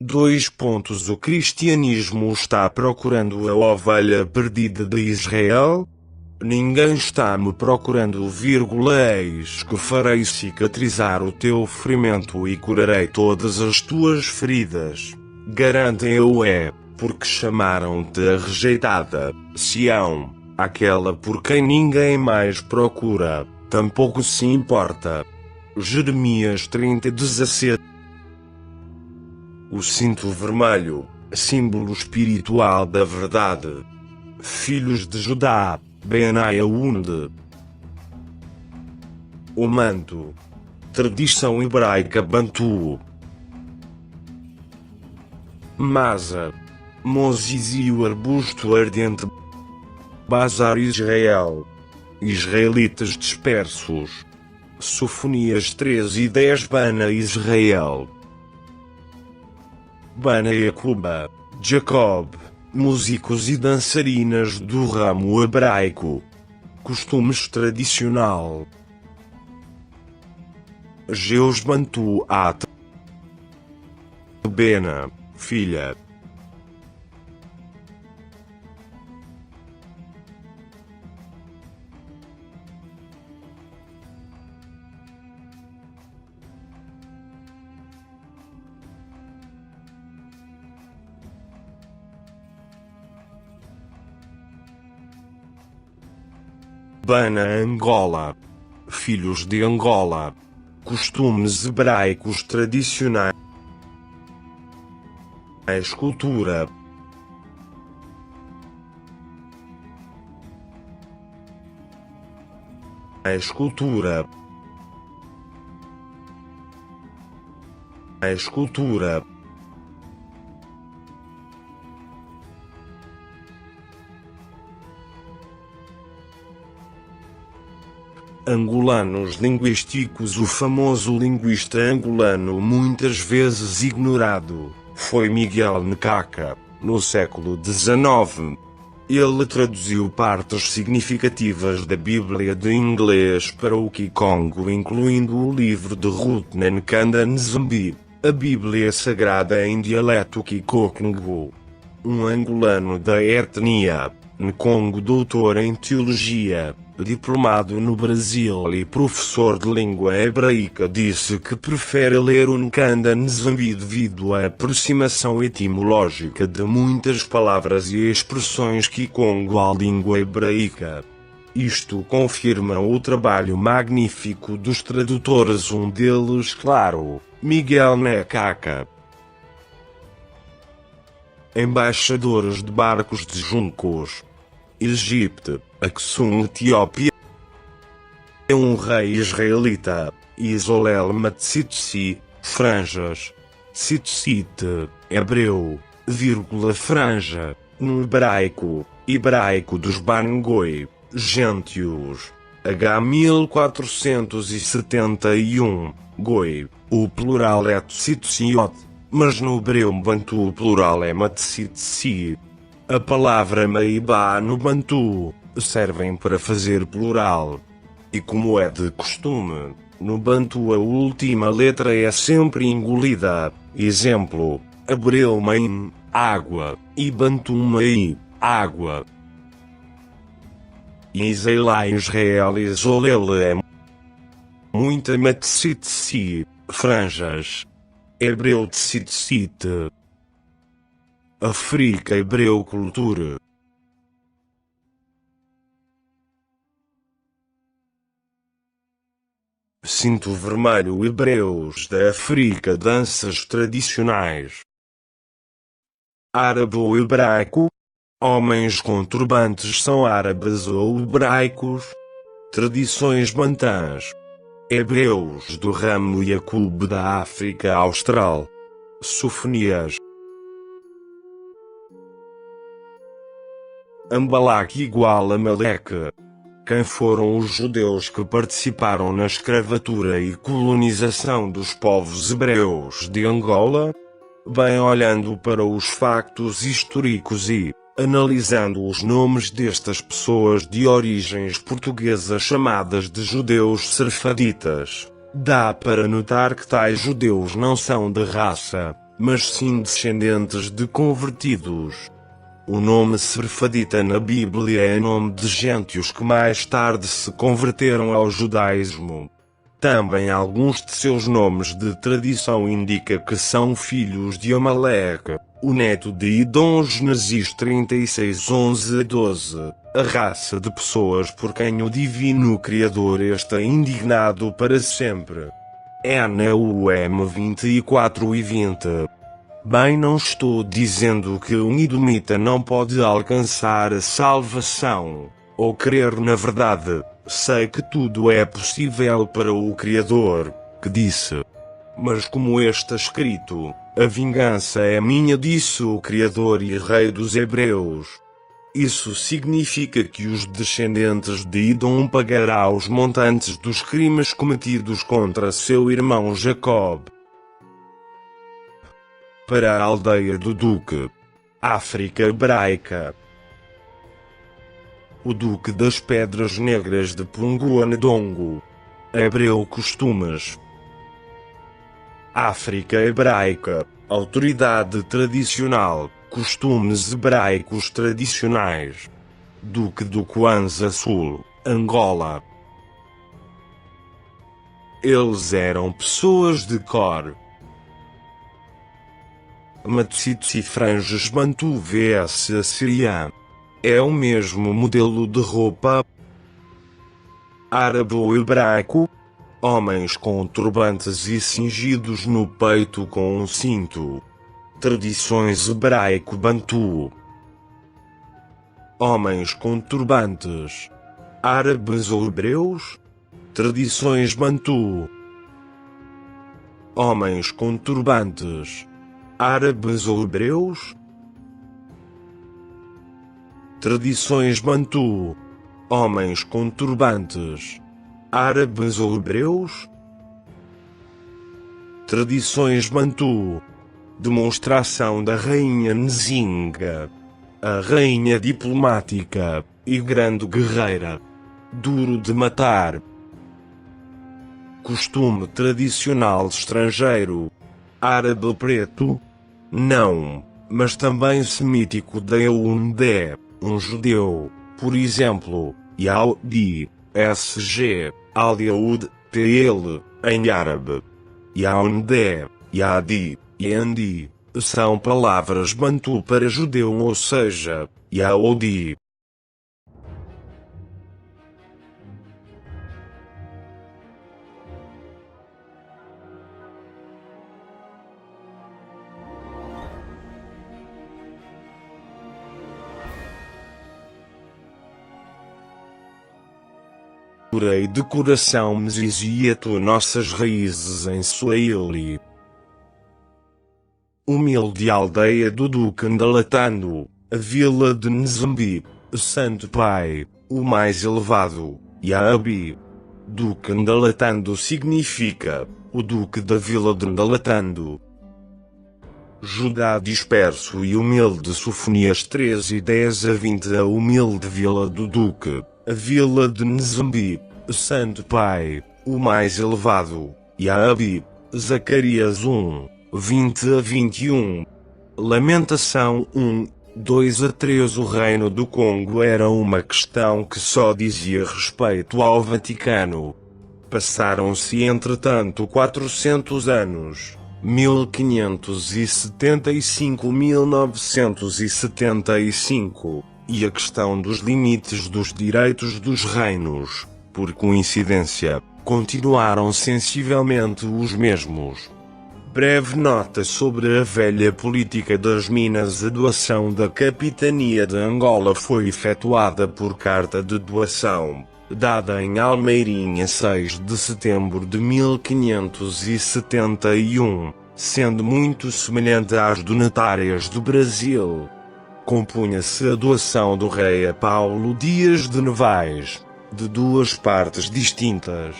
O cristianismo está procurando a ovelha perdida de Israel? Ninguém está me procurando, eis que farei cicatrizar o teu ferimento e curarei todas as tuas feridas. Garantem-o porque chamaram-te a rejeitada, Sião, aquela por quem ninguém mais procura, tampouco se importa. Jeremias 30:17. O cinto vermelho, símbolo espiritual da verdade. Filhos de Judá, Benaia-unde. O manto. Tradição hebraica bantu. Masa. Moses e o arbusto ardente. Bazar Israel. Israelitas dispersos. Sofonias 13:10. Bana Israel. Bana Yacuba, Jacob, músicos e dançarinas do ramo hebraico. Costumes tradicional. Geus Bantu At. Bena, filha. Bana Angola. Filhos de Angola. Costumes hebraicos tradicionais. Cultura. Escultura. Escultura. Angolanos linguísticos. O famoso linguista angolano, muitas vezes ignorado, foi Miguel Nkaka, no século XIX. Ele traduziu partes significativas da Bíblia de inglês para o Kikongo, incluindo o livro de Ruth Nkanda Nzambi, a Bíblia Sagrada em dialeto Kikongo. Um angolano da etnia Nkongo, doutor em teologia, diplomado no Brasil e professor de língua hebraica, disse que prefere ler o Nkanda Nzambi devido à aproximação etimológica de muitas palavras e expressões Kikongo à língua hebraica. Isto confirma o trabalho magnífico dos tradutores, um deles, claro, Miguel Nkaka. Embaixadores de barcos de juncos. Egito, Aksum, Etiópia. Um rei israelita, Isolel Matsitsi, franjas. Tzitzit, hebreu, franja, no hebraico dos Bangoi, gentios. H 1471, Goi, o plural é Tzitziot, mas no hebreu bantu o plural é Matsitsi. A palavra Maibá no bantu servem para fazer plural. E como é de costume, no bantu a última letra é sempre engolida. Exemplo: hebreu maim, água, e bantu mai, água. Iselá Israel Isolele é muita matsitsi, franjas. Hebreu tsitzit. África hebreu cultura. Cinto vermelho hebreus da África, danças tradicionais. Árabe ou hebraico. Homens com turbantes são árabes ou hebraicos. Tradições bantãs. Hebreus do ramo Yaqub da África Austral. Sofonias. Ambalak igual a Maleque. Quem foram os judeus que participaram na escravatura e colonização dos povos hebreus de Angola? Bem, olhando para os factos históricos e analisando os nomes destas pessoas de origens portuguesas chamadas de judeus serfaditas, dá para notar que tais judeus não são de raça mas sim descendentes de convertidos. O nome Sefardita na Bíblia é nome de gentios que mais tarde se converteram ao judaísmo. Também alguns de seus nomes de tradição indica que são filhos de Amaleque, o neto de Idom. Gênesis 36:11-12. A raça de pessoas por quem o divino Criador está indignado para sempre. Neum 24:20. Bem, não estou dizendo que um edomita não pode alcançar a salvação, ou crer na verdade. Sei que tudo é possível para o Criador, que disse: mas como está escrito, a vingança é minha, disse o Criador e Rei dos Hebreus. Isso significa que os descendentes de Idom pagarão os montantes dos crimes cometidos contra seu irmão Jacob. Para a aldeia do Duque. África hebraica. O Duque das Pedras Negras de Punguanedongo. Hebreu costumes. África hebraica. Autoridade tradicional. Costumes hebraicos tradicionais. Duque do Kwanza Sul, Angola. Eles eram pessoas de cor. Matsitos e franjas Bantu vs Assiriano. É o mesmo modelo de roupa. Árabe ou hebraico. Homens com turbantes e cingidos no peito com um cinto. Tradições hebraico-bantu. Homens com turbantes. Árabes ou hebreus. Tradições bantu. Homens com turbantes. Árabes ou hebreus. Tradições bantu. Homens com turbantes. Árabes ou hebreus. Tradições bantu. Demonstração da Rainha Nzinga. A rainha diplomática, e grande guerreira. Duro de matar. Costume tradicional estrangeiro. Árabe preto? Não, mas também semítico de Yaoundé, um judeu, por exemplo, Yaoudi, SG, Al-Yaoud, PL, em árabe. Yaoundé, Yadi, Yendi, são palavras bantu para judeu, ou seja, Yaoudi. E decoração Mzizieto, nossas raízes em Swahili. Humilde aldeia do Duque Ndalatando, a vila de Nzambi, Santo Pai, o mais elevado, Yaabi. Duque Ndalatando significa, o Duque da vila de Ndalatando. Judá disperso e humilde. Sofonias 13:10-20. A humilde vila do Duque, a vila de Nzambi, Santo Pai, o mais elevado, Yaabi. Zacarias 1:20-21. Lamentação 1:2-3. O reino do Congo era uma questão que só dizia respeito ao Vaticano. Passaram-se entretanto 400 anos, 1575-1975, e a questão dos limites dos direitos dos reinos, por coincidência, continuaram sensivelmente os mesmos. Breve nota sobre a velha política das minas. A doação da capitania de Angola foi efetuada por carta de doação, dada em Almeirinha 6 de setembro de 1571, sendo muito semelhante às donatárias do Brasil. Compunha-se a doação do rei a Paulo Dias de Novaes, de duas partes distintas.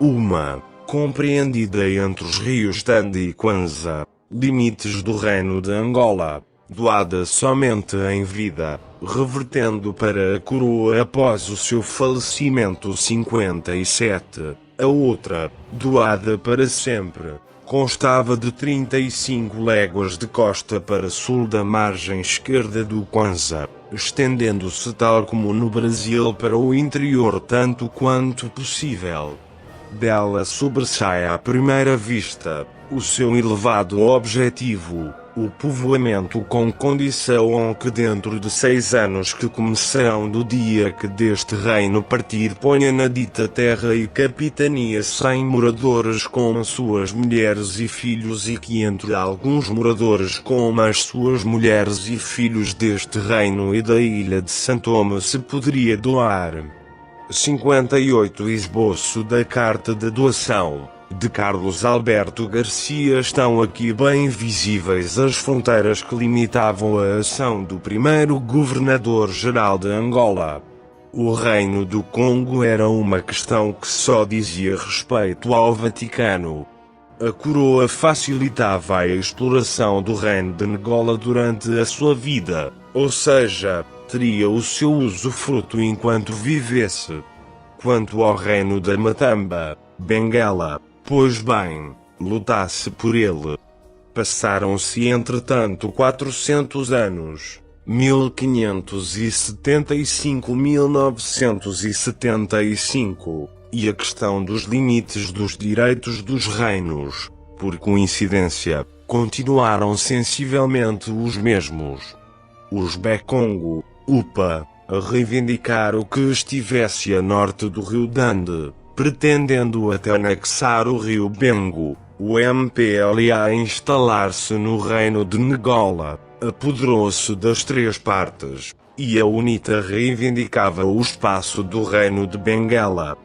Uma, compreendida entre os rios Tandi e Kwanza, limites do Reino de Angola, doada somente em vida, revertendo para a coroa após o seu falecimento 57, a outra, doada para sempre, constava de 35 léguas de costa para sul da margem esquerda do Kwanza, estendendo-se tal como no Brasil para o interior tanto quanto possível. Dela sobressai à primeira vista o seu elevado objetivo, o povoamento com condição que dentro de 6 anos que começarão do dia que deste reino partir ponha na dita terra e capitania 100 moradores com suas mulheres e filhos e que entre alguns moradores com as suas mulheres e filhos deste reino e da ilha de Santoma se poderia doar. 58 Esboço da Carta de Doação de Carlos Alberto Garcia. Estão aqui bem visíveis as fronteiras que limitavam a ação do primeiro governador-geral de Angola. O Reino do Congo era uma questão que só dizia respeito ao Vaticano. A coroa facilitava a exploração do Reino de Angola durante a sua vida, ou seja, teria o seu usufruto enquanto vivesse. Quanto ao Reino da Matamba, Benguela, pois bem, lutasse por ele. Passaram-se entretanto 400 anos, 1575-1975, e a questão dos limites dos direitos dos reinos, por coincidência, continuaram sensivelmente os mesmos. Os Bekongo, UPA, a reivindicar o que estivesse a norte do rio Dande, pretendendo até anexar o rio Bengo, o MPLA a instalar-se no reino de Angola, apoderou-se das 3 partes, e a UNITA reivindicava o espaço do reino de Benguela.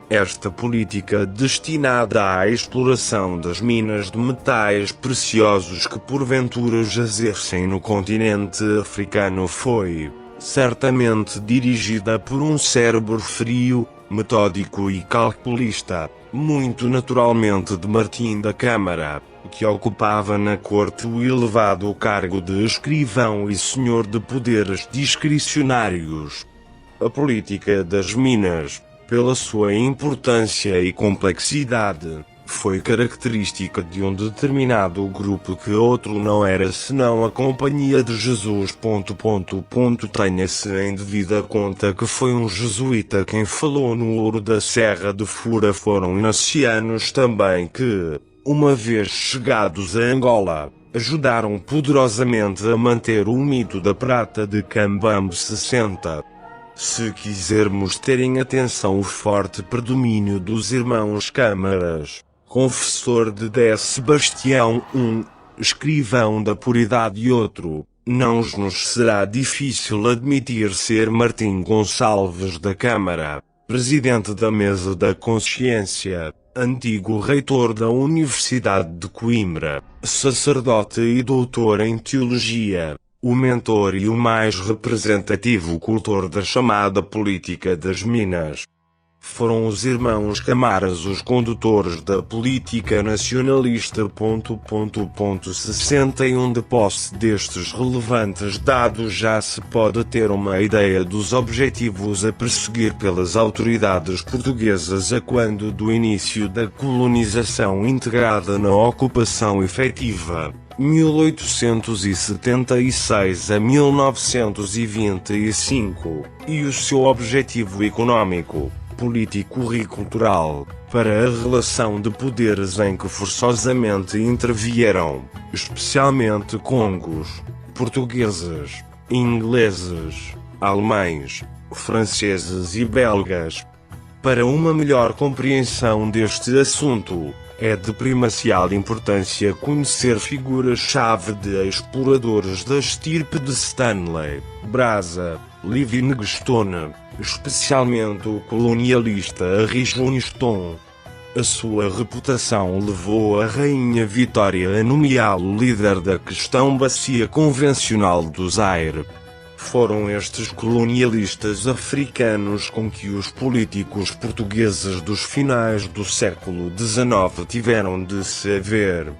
Esta política destinada à exploração das minas de metais preciosos que porventura jazessem no continente africano foi, certamente dirigida por um cérebro frio, metódico e calculista, muito naturalmente de Martim da Câmara, que ocupava na corte o elevado cargo de escrivão e senhor de poderes discricionários. A política das minas, pela sua importância e complexidade, foi característica de um determinado grupo que outro não era senão a Companhia de Jesus. Tenha-se em devida conta que foi um jesuíta quem falou no ouro da Serra de Fura. Foram inacianos também que, uma vez chegados a Angola, ajudaram poderosamente a manter o mito da prata de Cambambe 60. Se quisermos ter em atenção o forte predomínio dos irmãos Câmaras, confessor de Dé Sebastião, um escrivão da puridade e outro, não nos será difícil admitir ser Martim Gonçalves da Câmara, presidente da Mesa da Consciência, antigo reitor da Universidade de Coimbra, sacerdote e doutor em teologia, o mentor e o mais representativo cultor da chamada política das minas. Foram os irmãos Camaras os condutores da política nacionalista. 61 De posse destes relevantes dados já se pode ter uma ideia dos objetivos a perseguir pelas autoridades portuguesas a quando do início da colonização integrada na ocupação efetiva, 1876 a 1925, e o seu objetivo econômico, político e cultural, para a relação de poderes em que forçosamente intervieram, especialmente congos, portugueses, ingleses, alemães, franceses e belgas. Para uma melhor compreensão deste assunto, é de primacial importância conhecer figuras-chave de exploradores da estirpe de Stanley, Brazza, Livingstone, especialmente o colonialista Harry Johnston. A sua reputação levou a Rainha Vitória a nomeá-lo líder da questão bacia convencional do Zaire. Foram estes colonialistas africanos com que os políticos portugueses dos finais do século XIX tiveram de se haver.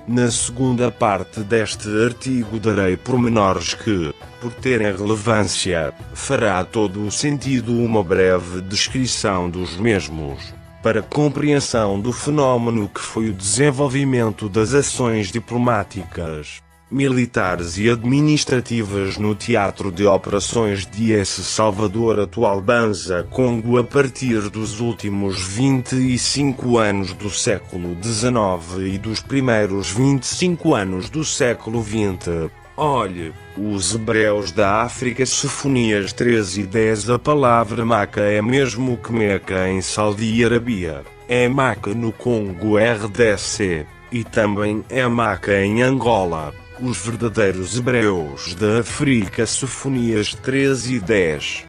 Na segunda parte deste artigo darei pormenores que, por terem relevância, fará todo o sentido uma breve descrição dos mesmos. para compreensão do fenômeno que foi o desenvolvimento das ações diplomáticas, militares e administrativas no Teatro de Operações de S. Salvador, atual Banza, Congo, a partir dos últimos 25 anos do século XIX e dos primeiros 25 anos do século XX. Olhe, os hebreus da África, Sofonias 13:10. A palavra Maca é mesmo que Meca em Saudi Arábia, é Maca no Congo RDC, e também é Maca em Angola. Os verdadeiros hebreus da África, Sofonias 13:10.